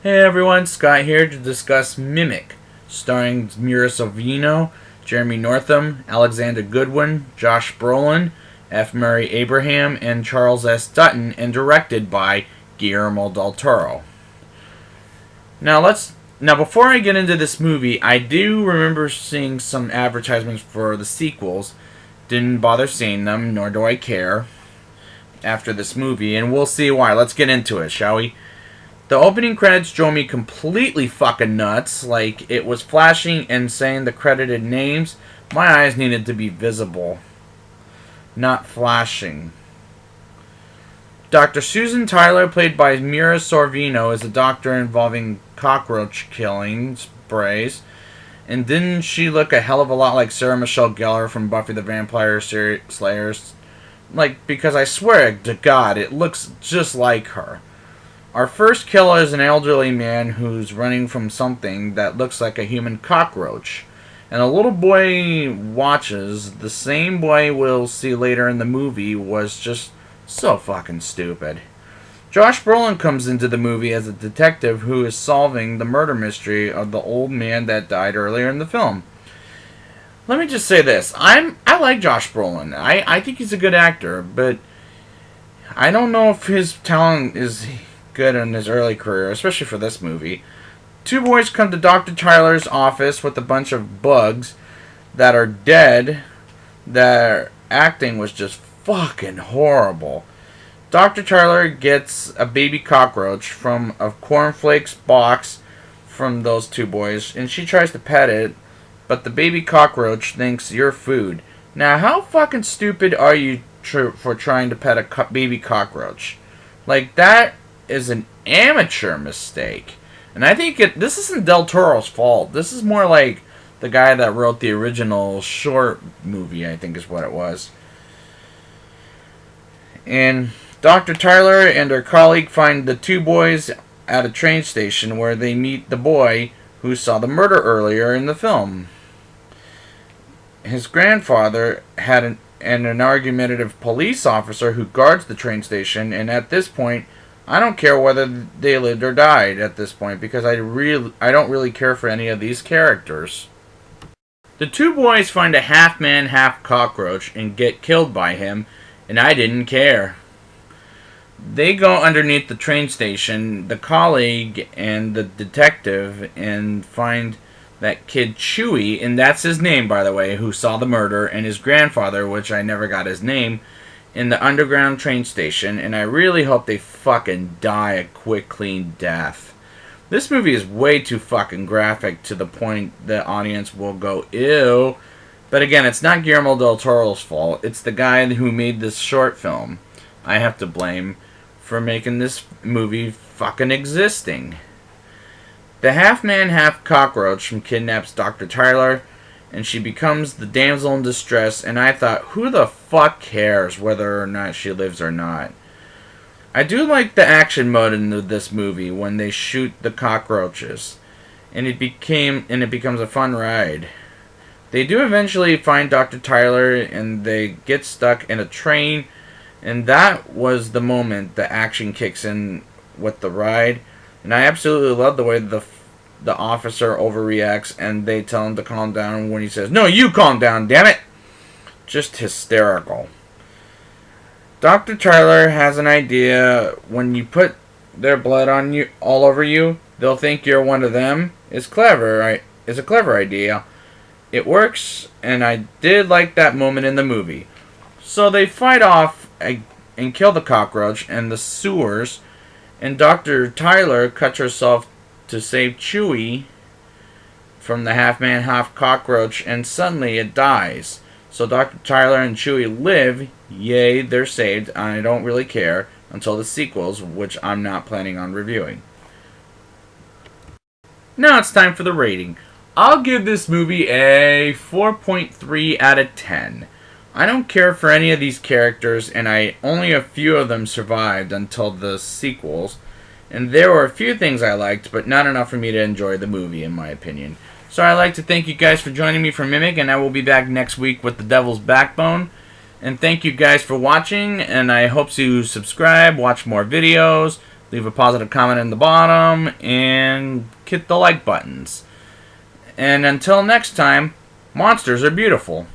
Hey everyone, Scott here to discuss Mimic, starring Mira Sorvino, Jeremy Northam, Alexander Goodwin, Josh Brolin, F. Murray Abraham, and Charles S. Dutton, and directed by Guillermo del Toro. Now before I get into this movie, I do remember seeing some advertisements for the sequels. Didn't bother seeing them, nor do I care after this movie, and we'll see why. Let's get into it, shall we? The opening credits drove me completely fucking nuts. Like, it was flashing and saying the credited names. My eyes needed to be visible, not flashing. Dr. Susan Tyler, played by Mira Sorvino, is a doctor involving cockroach killing sprays. And didn't she look a hell of a lot like Sarah Michelle Gellar from Buffy the Vampire Slayers? Like, because I swear to God, it looks just like her. Our first killer is an elderly man who's running from something that looks like a human cockroach. And a little boy watches. The same boy we'll see later in the movie was just so fucking stupid. Josh Brolin comes into the movie as a detective who is solving the murder mystery of the old man that died earlier in the film. Let me just say this. I like Josh Brolin. I think he's a good actor, but I don't know if his talent is good in his early career, especially for this movie. Two boys come to Dr. Tyler's office with a bunch of bugs that are dead. Their acting was just fucking horrible. Dr. Tyler gets a baby cockroach from a cornflakes box from those two boys, and she tries to pet it, but the baby cockroach thinks you're food. Now, how fucking stupid are you for trying to pet a baby cockroach? Like, that is an amateur mistake. And I think this isn't Del Toro's fault. This is more like the guy that wrote the original short movie, I think is what it was. And Dr. Tyler and her colleague find the two boys at a train station where they meet the boy who saw the murder earlier in the film. His grandfather had an argumentative police officer who guards the train station, and at this point, I don't care whether they lived or died at this point, because I don't really care for any of these characters. The two boys find a half-man, half-cockroach and get killed by him, and I didn't care. They go underneath the train station, the colleague and the detective, and find that kid Chewy, and that's his name, by the way, who saw the murder, and his grandfather, which I never got his name, in the underground train station, and I really hope they fucking die a quick, clean death. This movie is way too fucking graphic to the point the audience will go, ew. But again, it's not Guillermo del Toro's fault. It's the guy who made this short film I have to blame for making this movie fucking existing. The half-man, half-cockroach kidnaps Dr. Tyler, and she becomes the damsel in distress, and I thought, who the fuck cares whether or not she lives or not? I do like the action mode in this movie when they shoot the cockroaches, and it becomes a fun ride. They do eventually find Dr. Tyler, and they get stuck in a train, and that was the moment the action kicks in with the ride, and I absolutely love the way the officer overreacts and they tell him to calm down when he says, "No, you calm down, damn it!" Just hysterical. Dr. Tyler has an idea. When you put their blood on you, all over you, they'll think you're one of them. It's clever, right? It's a clever idea. It works, and I did like that moment in the movie. So they fight off and kill the cockroach and the sewers, and Dr. Tyler cuts herself to save Chewy from the half-man, half-cockroach, and suddenly it dies. So Dr. Tyler and Chewy live. Yay, they're saved. I don't really care until the sequels, which I'm not planning on reviewing. Now it's time for the rating. I'll give this movie a 4.3 out of 10. I don't care for any of these characters, and only a few of them survived until the sequels. And there were a few things I liked, but not enough for me to enjoy the movie, in my opinion. So I'd like to thank you guys for joining me for Mimic, and I will be back next week with The Devil's Backbone. And thank you guys for watching, and I hope to subscribe, watch more videos, leave a positive comment in the bottom, and hit the like buttons. And until next time, monsters are beautiful.